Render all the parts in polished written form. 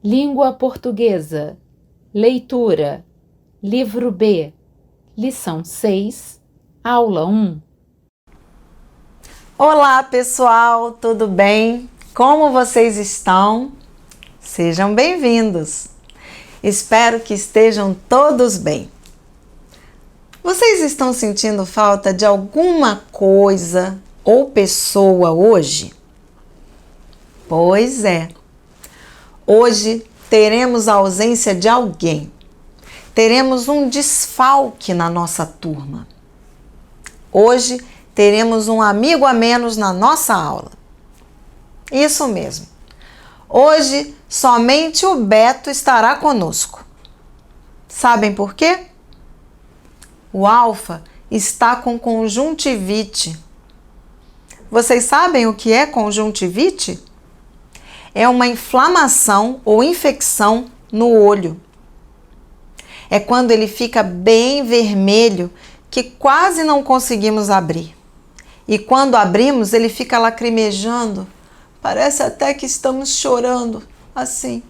Língua portuguesa. Leitura. Livro B. Lição 6. Aula 1. Olá, pessoal, tudo bem? Como vocês estão? Sejam bem-vindos. Espero que estejam todos bem. Vocês estão sentindo falta de alguma coisa ou pessoa hoje? Pois é. Hoje teremos a ausência de alguém. Teremos um desfalque na nossa turma. Hoje teremos um amigo a menos na nossa aula. Isso mesmo. Hoje somente o Beto estará conosco. Sabem por quê? O Alfa está com conjuntivite. Vocês sabem o que é conjuntivite? É uma inflamação ou infecção no olho. É quando ele fica bem vermelho que quase não conseguimos abrir. E quando abrimos, ele fica lacrimejando. Parece até que estamos chorando, assim.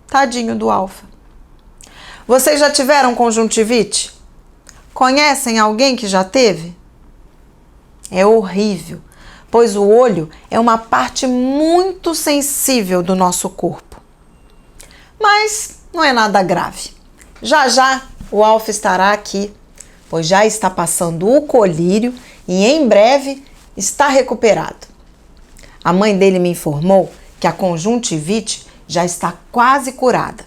Tadinho do Alfa. Vocês já tiveram conjuntivite? Conhecem alguém que já teve? É horrível, pois o olho é uma parte muito sensível do nosso corpo. Mas não é nada grave. Já já o Alfa estará aqui, pois já está passando o colírio e em breve está recuperado. A mãe dele me informou que a conjuntivite já está quase curada.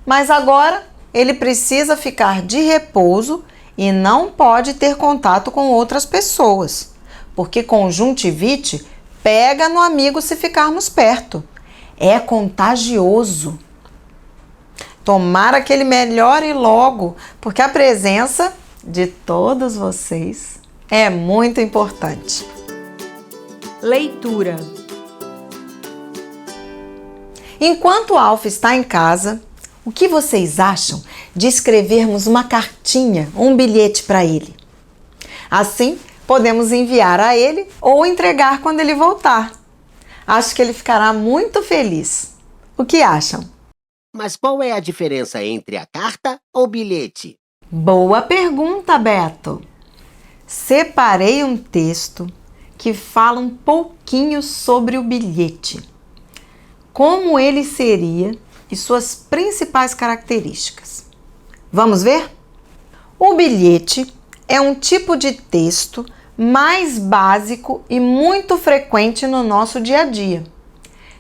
Mas agora ele precisa ficar de repouso e não pode ter contato com outras pessoas, porque conjuntivite pega no amigo se ficarmos perto. É contagioso. Tomara que ele melhore logo, porque a presença de todos vocês é muito importante. Leitura. Enquanto o Alfa está em casa, o que vocês acham de escrevermos uma cartinha, um bilhete para ele? Assim, podemos enviar a ele ou entregar quando ele voltar. Acho que ele ficará muito feliz. O que acham? Mas qual é a diferença entre a carta ou bilhete? Boa pergunta, Beto! Separei um texto que fala um pouquinho sobre o bilhete, como ele seria e suas principais características. Vamos ver? O bilhete é um tipo de texto mais básico e muito frequente no nosso dia a dia.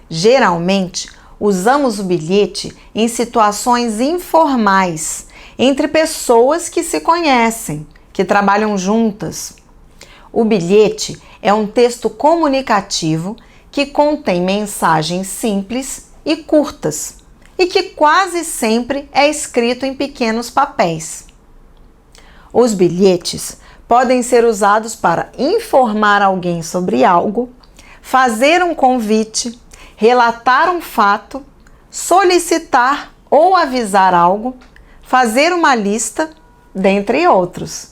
Geralmente, usamos o bilhete em situações informais, entre pessoas que se conhecem, que trabalham juntas. O bilhete é um texto comunicativo que contém mensagens simples e curtas e que quase sempre é escrito em pequenos papéis. Os bilhetes podem ser usados para informar alguém sobre algo, fazer um convite, relatar um fato, solicitar ou avisar algo, fazer uma lista, dentre outros.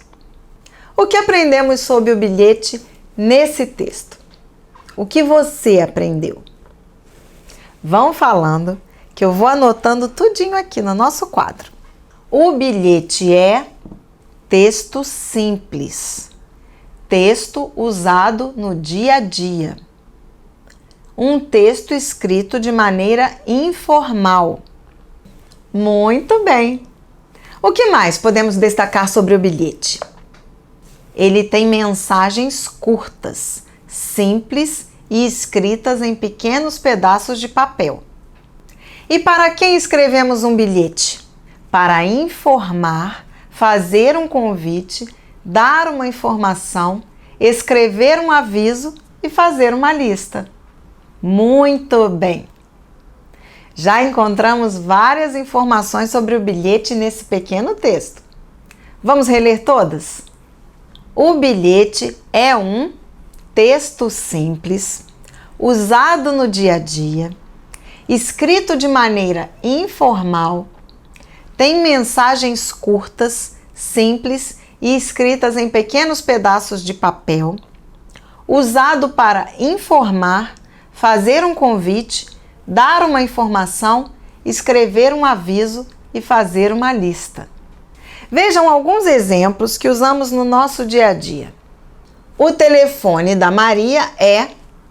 O que aprendemos sobre o bilhete nesse texto? O que você aprendeu? Vão falando que eu vou anotando tudinho aqui no nosso quadro. O bilhete é texto simples, texto usado no dia a dia. Um texto escrito de maneira informal. Muito bem! O que mais podemos destacar sobre o bilhete? Ele tem mensagens curtas, simples e escritas em pequenos pedaços de papel. E para quem escrevemos um bilhete? Para informar, fazer um convite, dar uma informação, escrever um aviso e fazer uma lista. Muito bem! Já encontramos várias informações sobre o bilhete nesse pequeno texto. Vamos reler todas? O bilhete é um texto simples, usado no dia a dia, escrito de maneira informal, tem mensagens curtas, simples e escritas em pequenos pedaços de papel, usado para informar, fazer um convite, dar uma informação, escrever um aviso e fazer uma lista. Vejam alguns exemplos que usamos no nosso dia a dia. O telefone da Maria é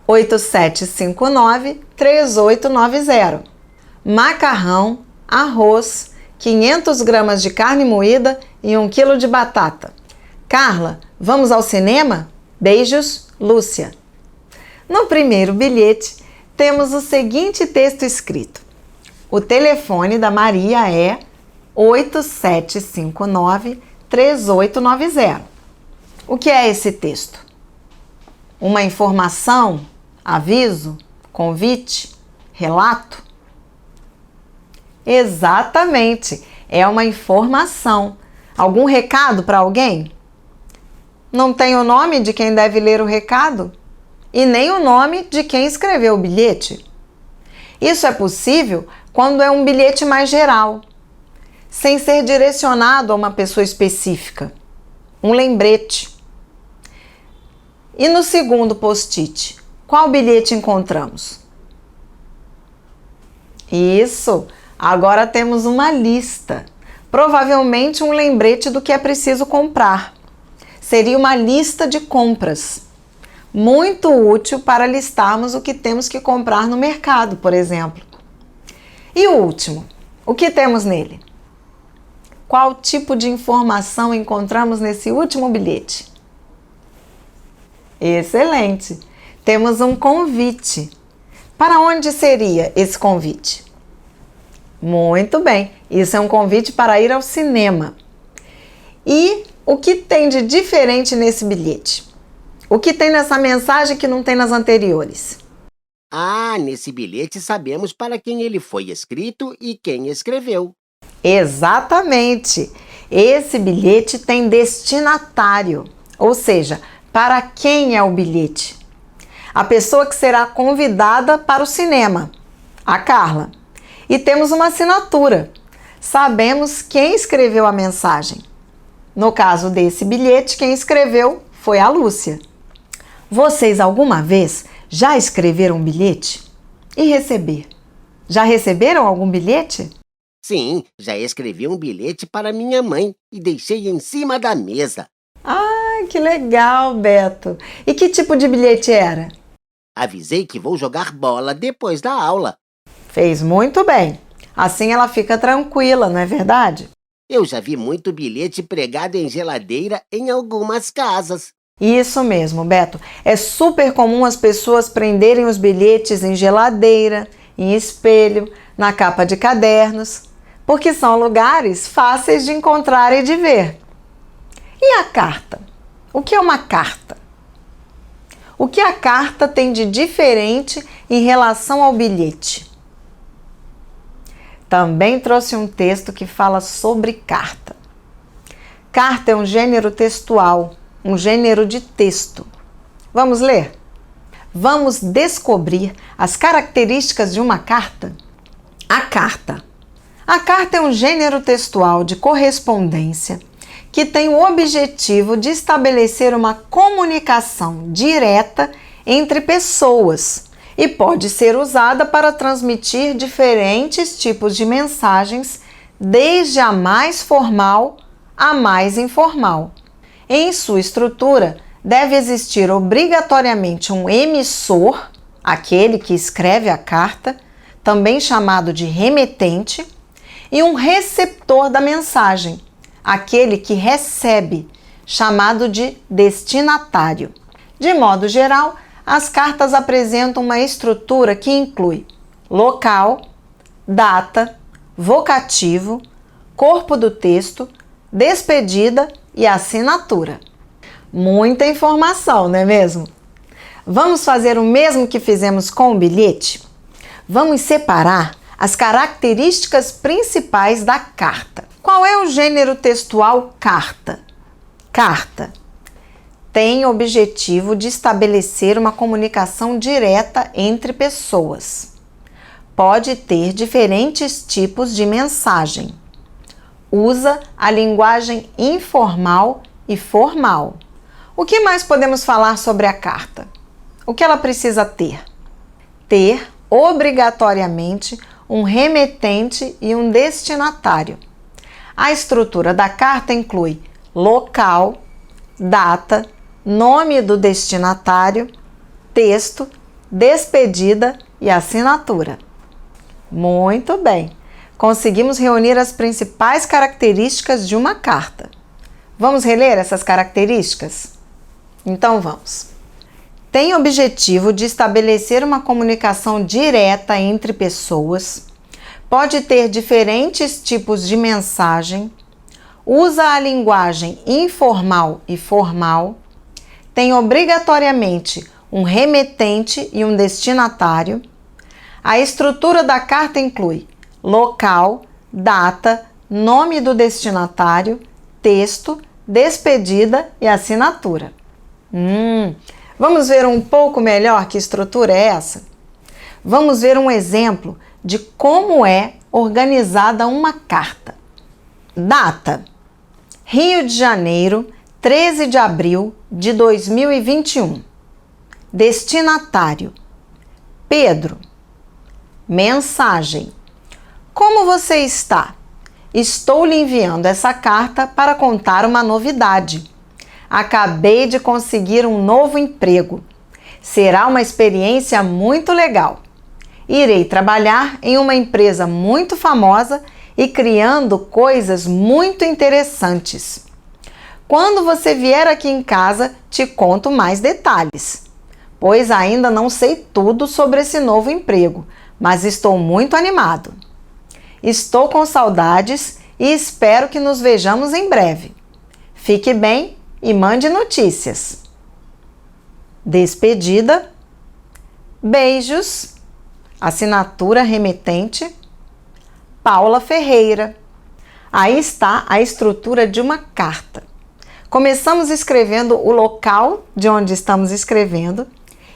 8759-3890. Macarrão, arroz, 500 gramas de carne moída e 1 quilo de batata. Carla, vamos ao cinema? Beijos, Lúcia. No primeiro bilhete, temos o seguinte texto escrito. O telefone da Maria é 8759-3890. O que é esse texto? Uma informação, aviso, convite, relato? Exatamente, é uma informação. Algum recado para alguém? Não tem o nome de quem deve ler o recado e nem o nome de quem escreveu o bilhete. Isso é possível quando é um bilhete mais geral, sem ser direcionado a uma pessoa específica, um lembrete. E no segundo post-it, qual bilhete encontramos? Isso! Agora temos uma lista, provavelmente um lembrete do que é preciso comprar. Seria uma lista de compras, muito útil para listarmos o que temos que comprar no mercado, por exemplo. E o último, o que temos nele? Qual tipo de informação encontramos nesse último bilhete? Excelente! Temos um convite. Para onde seria esse convite? Muito bem, isso é um convite para ir ao cinema. E o que tem de diferente nesse bilhete? O que tem nessa mensagem que não tem nas anteriores? Ah, nesse bilhete sabemos para quem ele foi escrito e quem escreveu. Exatamente! Esse bilhete tem destinatário, ou seja, para quem é o bilhete? A pessoa que será convidada para o cinema, a Carla. E temos uma assinatura. Sabemos quem escreveu a mensagem. No caso desse bilhete, quem escreveu foi a Lúcia. Vocês alguma vez já escreveram um bilhete? E receber? Já receberam algum bilhete? Sim, já escrevi um bilhete para minha mãe e deixei em cima da mesa. Ah, que legal, Beto! E que tipo de bilhete era? Avisei que vou jogar bola depois da aula. Fez muito bem. Assim ela fica tranquila, não é verdade? Eu já vi muito bilhete pregado em geladeira em algumas casas. Isso mesmo, Beto. É super comum as pessoas prenderem os bilhetes em geladeira, em espelho, na capa de cadernos, porque são lugares fáceis de encontrar e de ver. E a carta? O que é uma carta? O que a carta tem de diferente em relação ao bilhete? Também trouxe um texto que fala sobre carta. Carta é um gênero textual, um gênero de texto. Vamos ler? Vamos descobrir as características de uma carta? A carta. A carta é um gênero textual de correspondência que tem o objetivo de estabelecer uma comunicação direta entre pessoas e pode ser usada para transmitir diferentes tipos de mensagens, desde a mais formal à mais informal. Em sua estrutura, deve existir obrigatoriamente um emissor, aquele que escreve a carta, também chamado de remetente, e um receptor da mensagem, aquele que recebe, chamado de destinatário. De modo geral, as cartas apresentam uma estrutura que inclui local, data, vocativo, corpo do texto, despedida e assinatura. Muita informação, não é mesmo? Vamos fazer o mesmo que fizemos com o bilhete? Vamos separar as características principais da carta. Qual é o gênero textual carta? Carta tem o objetivo de estabelecer uma comunicação direta entre pessoas. Pode ter diferentes tipos de mensagem. Usa a linguagem informal e formal. O que mais podemos falar sobre a carta? O que ela precisa ter? Ter obrigatoriamente um remetente e um destinatário. A estrutura da carta inclui local, data, nome do destinatário, texto, despedida e assinatura. Muito bem! Conseguimos reunir as principais características de uma carta. Vamos reler essas características? Então vamos. Tem objetivo de estabelecer uma comunicação direta entre pessoas, pode ter diferentes tipos de mensagem, usa a linguagem informal e formal, tem obrigatoriamente um remetente e um destinatário. A estrutura da carta inclui local, data, nome do destinatário, texto, despedida e assinatura. Vamos ver um pouco melhor que estrutura é essa? Vamos ver um exemplo de como é organizada uma carta. Data: Rio de Janeiro, 13 de abril de 2021. Destinatário: Pedro. Mensagem: Como você está? Estou lhe enviando essa carta para contar uma novidade. Acabei de conseguir um novo emprego. Será uma experiência muito legal. Irei trabalhar em uma empresa muito famosa e criando coisas muito interessantes. Quando você vier aqui em casa, te conto mais detalhes, pois ainda não sei tudo sobre esse novo emprego, mas estou muito animado. Estou com saudades e espero que nos vejamos em breve. Fique bem e mande notícias. Despedida: Beijos. Assinatura remetente: Paula Ferreira. Aí está a estrutura de uma carta. Começamos escrevendo o local de onde estamos escrevendo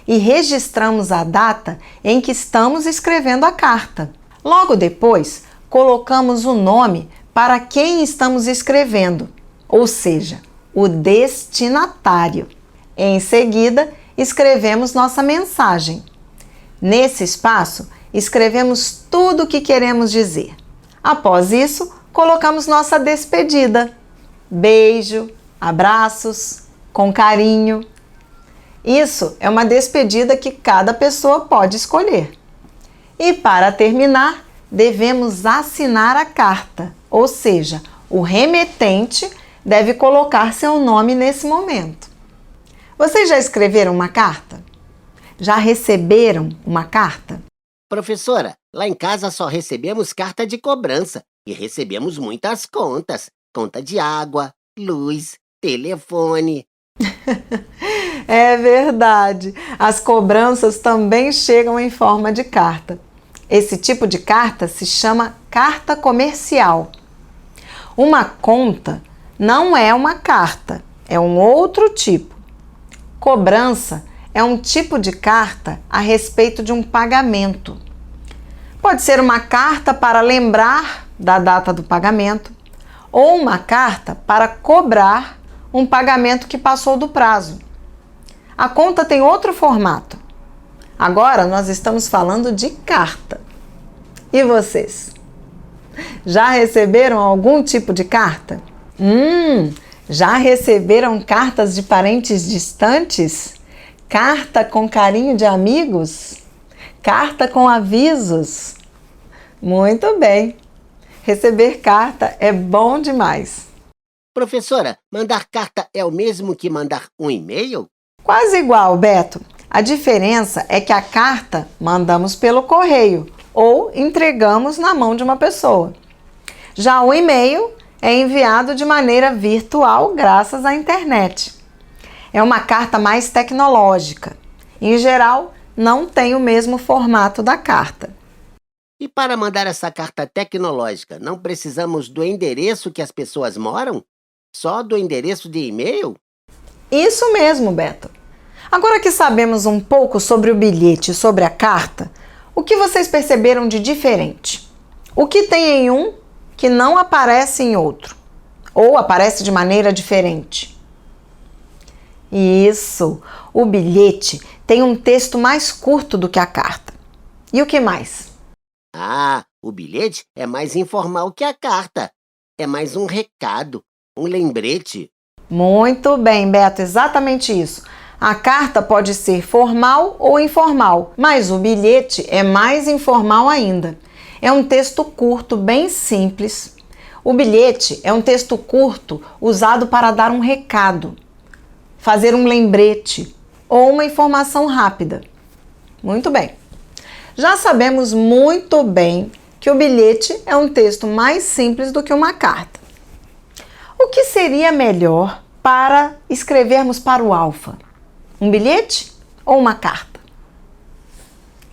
e registramos a data em que estamos escrevendo a carta. Logo depois, colocamos o nome para quem estamos escrevendo, ou seja, o destinatário. Em seguida, escrevemos nossa mensagem. Nesse espaço, escrevemos tudo o que queremos dizer. Após isso, colocamos nossa despedida. Beijo, abraços, com carinho. Isso é uma despedida que cada pessoa pode escolher. E para terminar, devemos assinar a carta, ou seja, o remetente deve colocar seu nome nesse momento. Vocês já escreveram uma carta? Já receberam uma carta? Professora, lá em casa só recebemos carta de cobrança e recebemos muitas contas. Conta de água, luz, telefone. É verdade, as cobranças também chegam em forma de carta. Esse tipo de carta se chama carta comercial. Uma conta não é uma carta, é um outro tipo. Cobrança é um tipo de carta a respeito de um pagamento. Pode ser uma carta para lembrar da data do pagamento ou uma carta para cobrar um pagamento que passou do prazo. A conta tem outro formato. Agora nós estamos falando de carta. E vocês? Já receberam algum tipo de carta? Já receberam cartas de parentes distantes? Carta com carinho de amigos? Carta com avisos? Muito bem! Receber carta é bom demais. Professora, mandar carta é o mesmo que mandar um e-mail? Quase igual, Beto. A diferença é que a carta mandamos pelo correio ou entregamos na mão de uma pessoa. Já o e-mail é enviado de maneira virtual graças à internet. É uma carta mais tecnológica. Em geral, não tem o mesmo formato da carta. E para mandar essa carta tecnológica, não precisamos do endereço que as pessoas moram? Só do endereço de e-mail? Isso mesmo, Beto. Agora que sabemos um pouco sobre o bilhete e sobre a carta, o que vocês perceberam de diferente? O que tem em um que não aparece em outro? Ou aparece de maneira diferente? Isso! O bilhete tem um texto mais curto do que a carta. E o que mais? Ah, o bilhete é mais informal que a carta. É mais um recado, um lembrete. Muito bem, Beto, exatamente isso. A carta pode ser formal ou informal, mas o bilhete é mais informal ainda. É um texto curto, bem simples. O bilhete é um texto curto usado para dar um recado, fazer um lembrete ou uma informação rápida. Muito bem. Já sabemos muito bem que o bilhete é um texto mais simples do que uma carta. O que seria melhor para escrevermos para o Alfa? Um bilhete ou uma carta?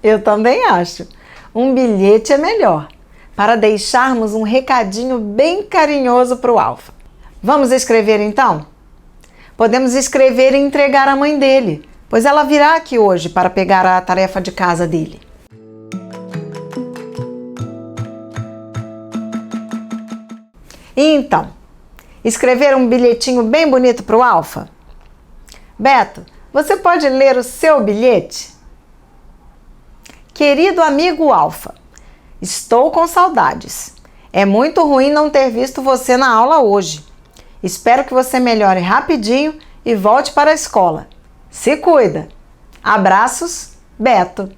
Eu também acho. Um bilhete é melhor, para deixarmos um recadinho bem carinhoso para o Alfa. Vamos escrever então? Podemos escrever e entregar à mãe dele, pois ela virá aqui hoje para pegar a tarefa de casa dele. E então, escrever um bilhetinho bem bonito para o Alfa? Beto, você pode ler o seu bilhete? Querido amigo Alfa, estou com saudades. É muito ruim não ter visto você na aula hoje. Espero que você melhore rapidinho e volte para a escola. Se cuida. Abraços, Beto.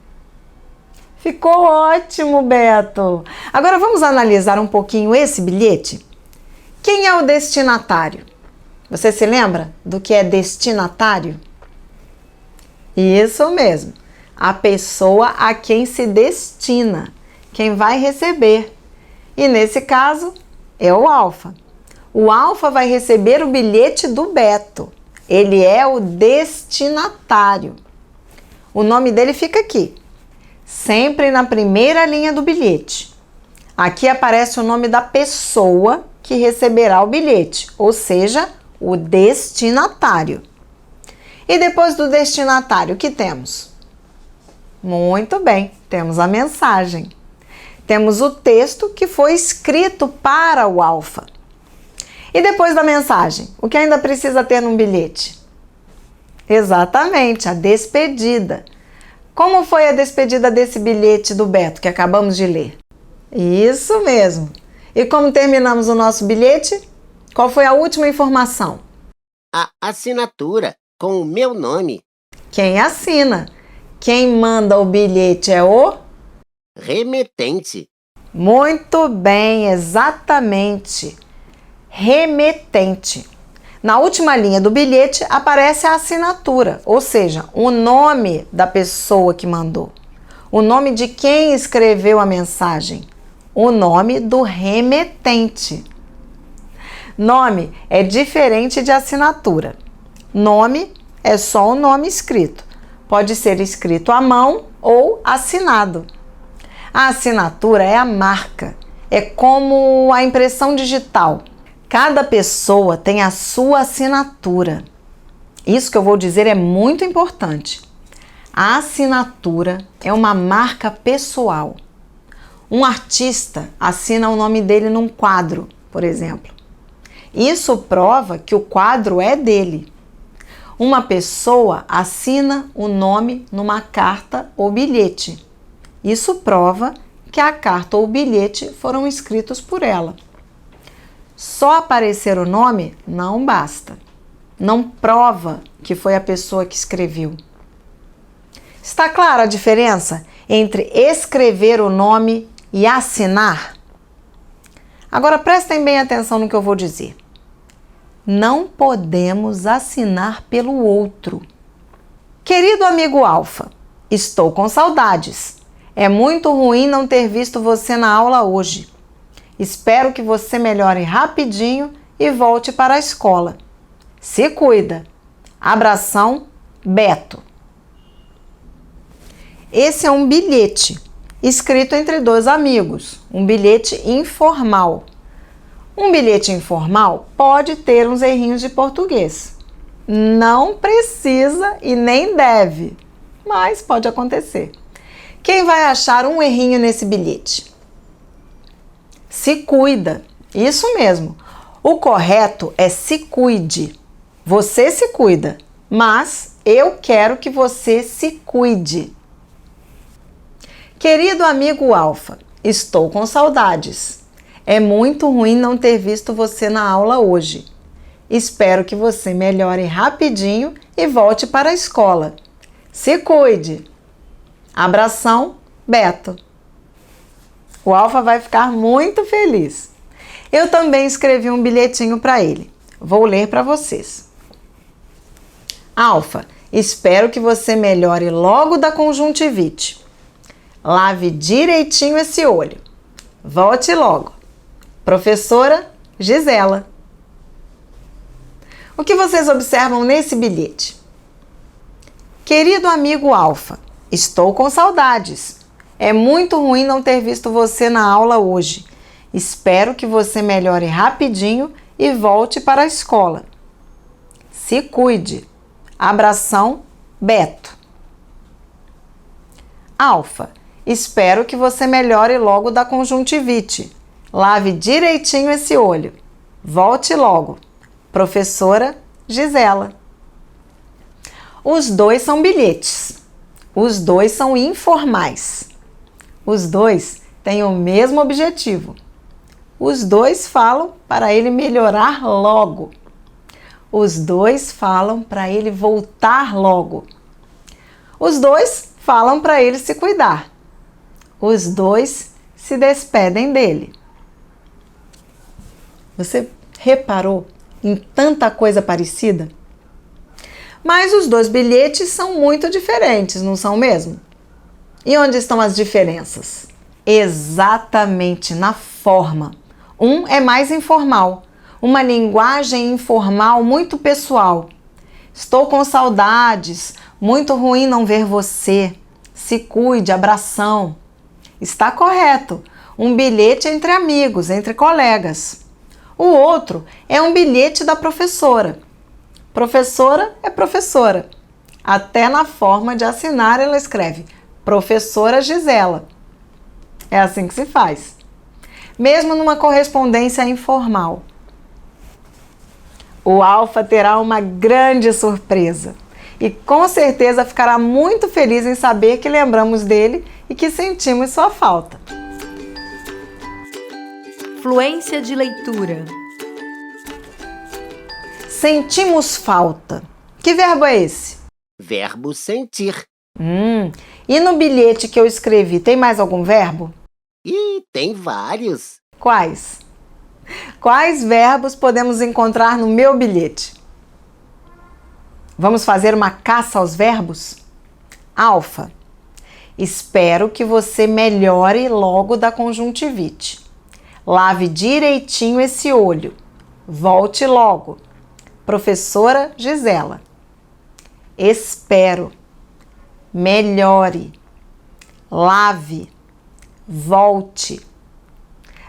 Ficou ótimo, Beto. Agora vamos analisar um pouquinho esse bilhete? Quem é o destinatário? Você se lembra do que é destinatário? Isso mesmo, a pessoa a quem se destina, quem vai receber. E nesse caso, é o Alfa. O Alfa vai receber o bilhete do Beto. Ele é o destinatário. O nome dele fica aqui, sempre na primeira linha do bilhete. Aqui aparece o nome da pessoa que receberá o bilhete, ou seja, o destinatário. E depois do destinatário, o que temos? Muito bem, temos a mensagem. Temos o texto que foi escrito para o Alfa. E depois da mensagem, o que ainda precisa ter num bilhete? Exatamente, a despedida. Como foi a despedida desse bilhete do Beto que acabamos de ler? Isso mesmo. E como terminamos o nosso bilhete? Qual foi a última informação? A assinatura com o meu nome. Quem assina? Quem manda o bilhete é o Remetente. Muito bem, exatamente. Remetente. Na última linha do bilhete aparece a assinatura, ou seja, o nome da pessoa que mandou. O nome de quem escreveu a mensagem. O nome do remetente. Nome é diferente de assinatura. Nome é só o nome escrito. Pode ser escrito à mão ou assinado. A assinatura é a marca. É como a impressão digital. Cada pessoa tem a sua assinatura. Isso que eu vou dizer é muito importante. A assinatura é uma marca pessoal. Um artista assina o nome dele num quadro, por exemplo. Isso prova que o quadro é dele. Uma pessoa assina o nome numa carta ou bilhete. Isso prova que a carta ou o bilhete foram escritos por ela. Só aparecer o nome não basta. Não prova que foi a pessoa que escreveu. Está clara a diferença entre escrever o nome e assinar? Agora prestem bem atenção no que eu vou dizer. Não podemos assinar pelo outro. Querido amigo Alfa, estou com saudades. É muito ruim não ter visto você na aula hoje. Espero que você melhore rapidinho e volte para a escola. Se cuida. Abração, Beto. Esse é um bilhete escrito entre dois amigos, um bilhete informal. Um bilhete informal pode ter uns errinhos de português. Não precisa e nem deve, mas pode acontecer. Quem vai achar um errinho nesse bilhete? Se cuida. Isso mesmo. O correto é se cuide. Você se cuida, mas eu quero que você se cuide. Querido amigo Alfa, estou com saudades. É muito ruim não ter visto você na aula hoje. Espero que você melhore rapidinho e volte para a escola. Se cuide! Abração, Beto. O Alfa vai ficar muito feliz. Eu também escrevi um bilhetinho para ele. Vou ler para vocês. Alfa, espero que você melhore logo da conjuntivite. Lave direitinho esse olho. Volte logo. Professora Gisela. O que vocês observam nesse bilhete? Querido amigo Alfa, estou com saudades. É muito ruim não ter visto você na aula hoje. Espero que você melhore rapidinho e volte para a escola. Se cuide. Abração, Beto. Alfa, espero que você melhore logo da conjuntivite. Lave direitinho esse olho. Volte logo. Professora Gisela. Os dois são bilhetes. Os dois são informais. Os dois têm o mesmo objetivo. Os dois falam para ele melhorar logo. Os dois falam para ele voltar logo. Os dois falam para ele se cuidar. Os dois se despedem dele. Você reparou em tanta coisa parecida? Mas os dois bilhetes são muito diferentes, não são mesmo? E onde estão as diferenças? Exatamente na forma. Um é mais informal, uma linguagem informal muito pessoal. Estou com saudades, muito ruim não ver você. Se cuide, abração. Está correto, um bilhete entre amigos, entre colegas. O outro é um bilhete da professora. Professora é professora. Até na forma de assinar ela escreve Professora Gisela. É assim que se faz. Mesmo numa correspondência informal. O Alfa terá uma grande surpresa e com certeza ficará muito feliz em saber que lembramos dele e que sentimos sua falta. Fluência de leitura. Sentimos falta. Que verbo é esse? Verbo sentir. E no bilhete que eu escrevi, tem mais algum verbo? E tem vários. Quais? Quais verbos podemos encontrar no meu bilhete? Vamos fazer uma caça aos verbos? Alfa, espero que você melhore logo da conjuntivite. Lave direitinho esse olho. Volte logo. Professora Gisela. Espero. Melhore. Lave. Volte.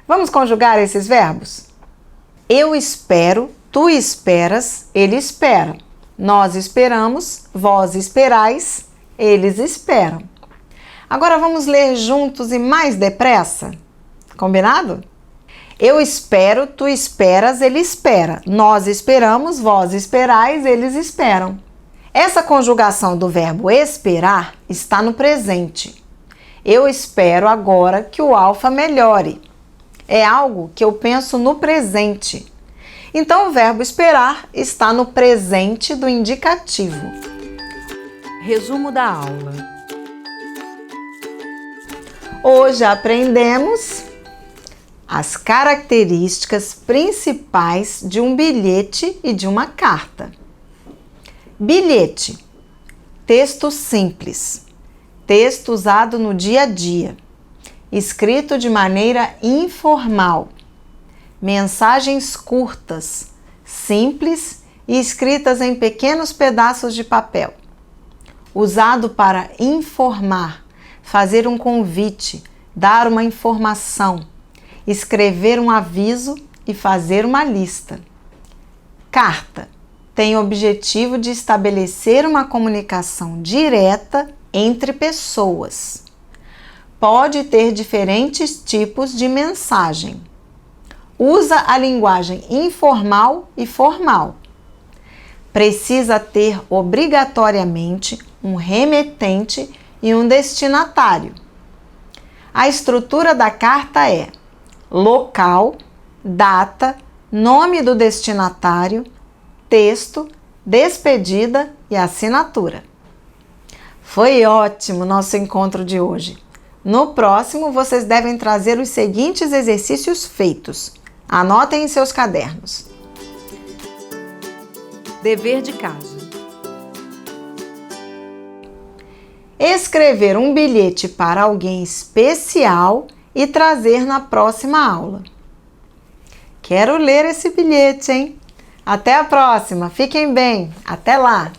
Vamos conjugar esses verbos? Eu espero, tu esperas, ele espera. Nós esperamos, vós esperais, eles esperam. Agora vamos ler juntos e mais depressa? Combinado? Eu espero, tu esperas, ele espera. Nós esperamos, vós esperais, eles esperam. Essa conjugação do verbo esperar está no presente. Eu espero agora que o Alfa melhore. É algo que eu penso no presente. Então, o verbo esperar está no presente do indicativo. Resumo da aula. Hoje aprendemos as características principais de um bilhete e de uma carta. Bilhete, texto simples, texto usado no dia a dia, escrito de maneira informal, mensagens curtas, simples e escritas em pequenos pedaços de papel, usado para informar, fazer um convite, dar uma informação, escrever um aviso e fazer uma lista. Carta tem o objetivo de estabelecer uma comunicação direta entre pessoas. Pode ter diferentes tipos de mensagem. Usa a linguagem informal e formal. Precisa ter obrigatoriamente um remetente e um destinatário. A estrutura da carta é local, data, nome do destinatário, texto, despedida e assinatura. Foi ótimo nosso encontro de hoje. No próximo, vocês devem trazer os seguintes exercícios feitos. Anotem em seus cadernos. Dever de casa. Escrever um bilhete para alguém especial e trazer na próxima aula. Quero ler esse bilhete, hein? Até a próxima. Fiquem bem. Até lá!